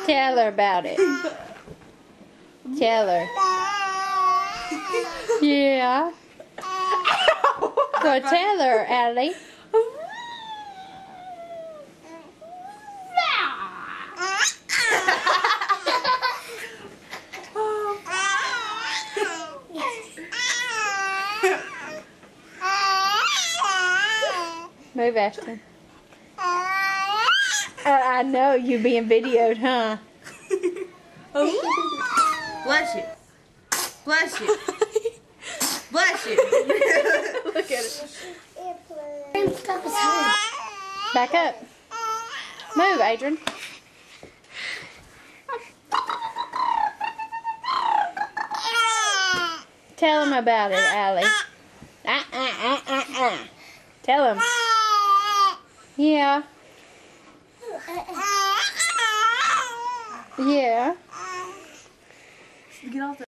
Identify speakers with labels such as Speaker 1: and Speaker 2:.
Speaker 1: Tell her about it. Tell her. Yeah. Go tell her, Allie. Move, Ashton. I know you being videoed, huh?
Speaker 2: Bless you. Bless you. Bless you. Look at it.
Speaker 1: Back up. Move, Adrian. Tell him about it, Allie. Tell him. Yeah. Yeah.
Speaker 2: Get off the